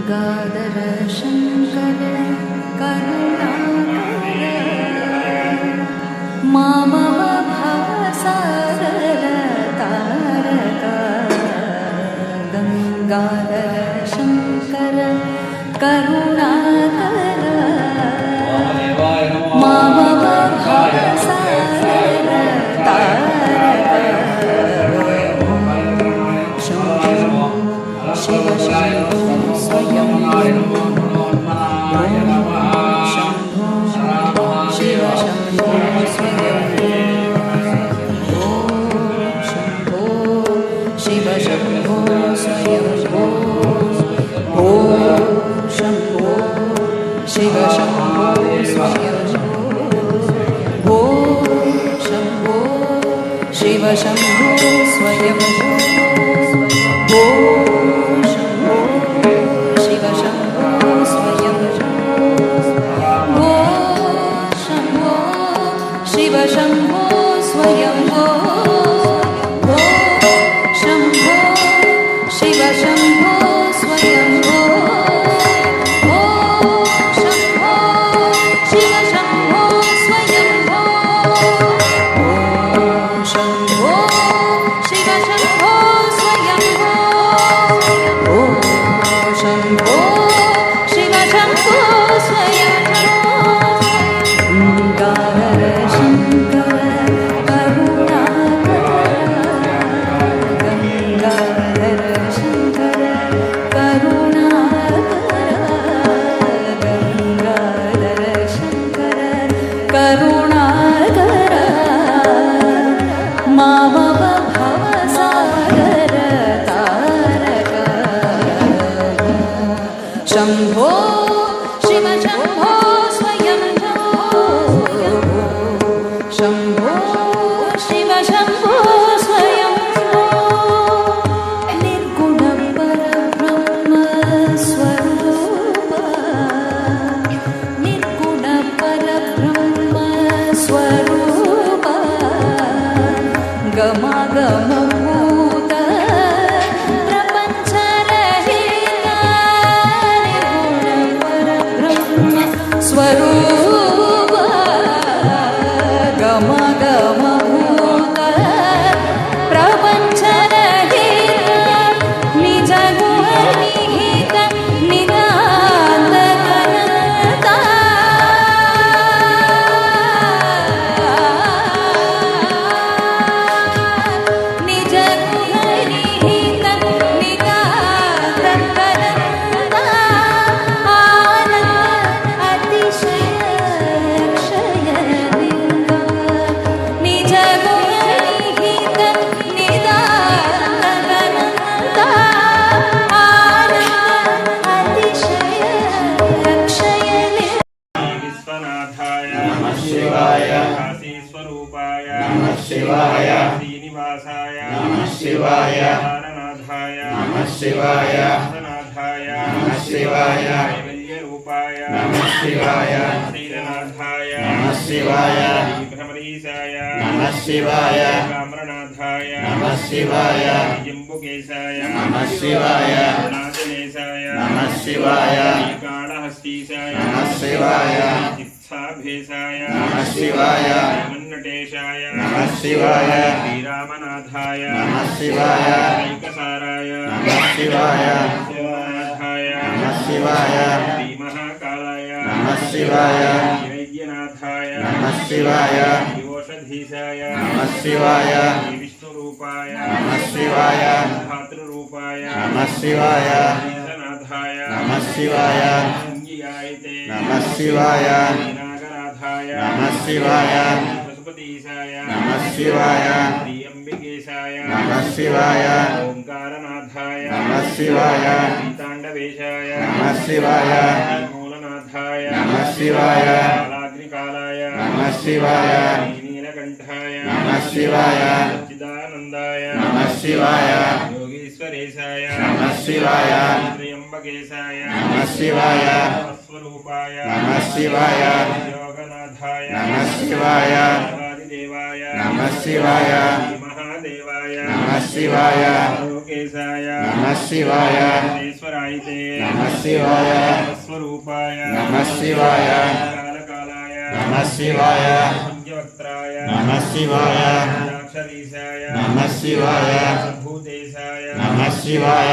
गङ्गाधर शङ्कर करुणाकर मामव भवसागर तारक गङ्गाधर शङ्कर करुणाकर मामव भवसागर तारक शिव शम्भो स्वयं शम्भो शिव शम्भो स्वयं शम्भो शिव शम्भो स्वयं शम्भो शिव शम्भो स्वयं शम्भो शिव शम्भो स्वयं शिव शम्भो स्वयं शम्भो शिव शम्भो स्वयं शम्भो शिव शम्भो स्वयं शम्भो शिव शम्भो स्वयं शम्भो शिव शम्भो स्वयं करुणाकर मामव भवसागर तारक शम्भो शिव शम्भो स्वयं शम्भो शिव शम्भो स्वयं निर्गुण परब्रह्म स्वरूप निर्गुण परब्रह्म स्वरूप गमागमभूत प्रपञ्चरहित निर्गुण परब्रह्म स्वरूप गमागमभूत प्रपञ्चरहित निज गुणनिहित निरान्त अनन्ता निज गुणनिहित निरान्त अनन्ता आनन्द अतिशय अक्षय लिङ्ग निज गुणनिहित निरान्त अनन्ता आनन्द अतिशय अक्षय लिङ्ग विश्वनाथाय नमः शिवाय काशी स्वरूपाय नमः शिवाय श्रीनिवासाय नमः शिवाय तारनाथाय नमः शिवाय नाथाय नमः शिवाय कैवल्यरूपाय नमः शिवाय श्रीनाथाय नमः शिवाय भ्रमरीशाय नमः शिवाय काम्रनाथाय नमः शिवाय जम्बुकेशाय नमः शिवाय नागनेशाय नमः शिवाय कालहस्तीशाय नमः शिवाय चित्साभेशाय नमः शिवाय मन्नटेशाय नमः शिवाय श्रीरामनाथाय नमः शिवाय ऐकसाराय नमः शिवाय शिवनाथाय नमः शिवाय श्रीमहाकालाय नमः शिवाय वैद्यनाथाय नमः शिवाय योषधीशाय नमः शिवाय विष्णुरूपाय नमः शिवाय भातृरूपाय नमः शिवाय ईशनाथाय नमः शिवाय संज्ञायते नमः शिवाय नागनाथाय नमः शिवाय पशुपतीशाय नमः शिवाय श्रीअम्बिकेशाय नमः शिवाय ओंकारनाथाय नमः शिवाय पीताण्डवेशाय नमः शिवाय मूलनाथाय नमः शिवाय कालाग्निकालाय नमः शिवाय नीलकण्ठाय नमः शिवाय सच्चिदानन्दाय नमः शिवाय योगीश्वरेशाय नमः शिवाय त्र्यम्बकेशाय नमः शिवाय स्वरूपाय नमः शिवाय योगनाथाय नमः शिवाय देवाय नमः शिवाय महादेवाय नमः शिवाय त्र्यम्बकेशाय नमः शिवाय ईश्वरायते नमः शिवाय स्वरूपाय नमः शिवाय कालकालाय नमः शिवाय पंचवक्त्राय नमः शिवाय अक्षरीशाय नमः शिवाय भूतेशाय नमः शिवाय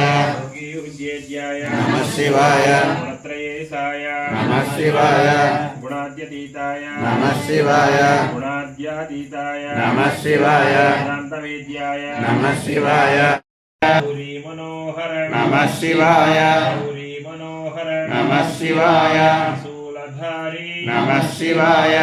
योगीज्याय नमः शिवाय गुणत्रयेशाय नमः शिवाय गुणाद्यतीताय नमः शिवाय गुणाद्यातीताय नमः शिवाय वेदान्तवेद्याय नमः शिवाय गौरी मनोहर नमः शिवाय गौरी मनोहर नमः शिवाय शूलधारी नमः शिवाय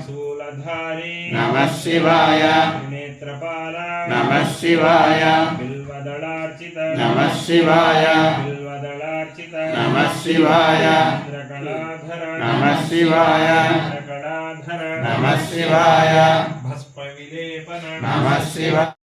शूलधारी नमः शिवाय नेत्रपाल नमः शिवाय बिल्वदलार्चित नमः शिवाय बिल्वदलार्चित नमः शिवाय चन्द्रकलाधर नमः शिवाय चन्द्रकलाधर नमः शिवाय भस्म विलेपन नमः शिवाय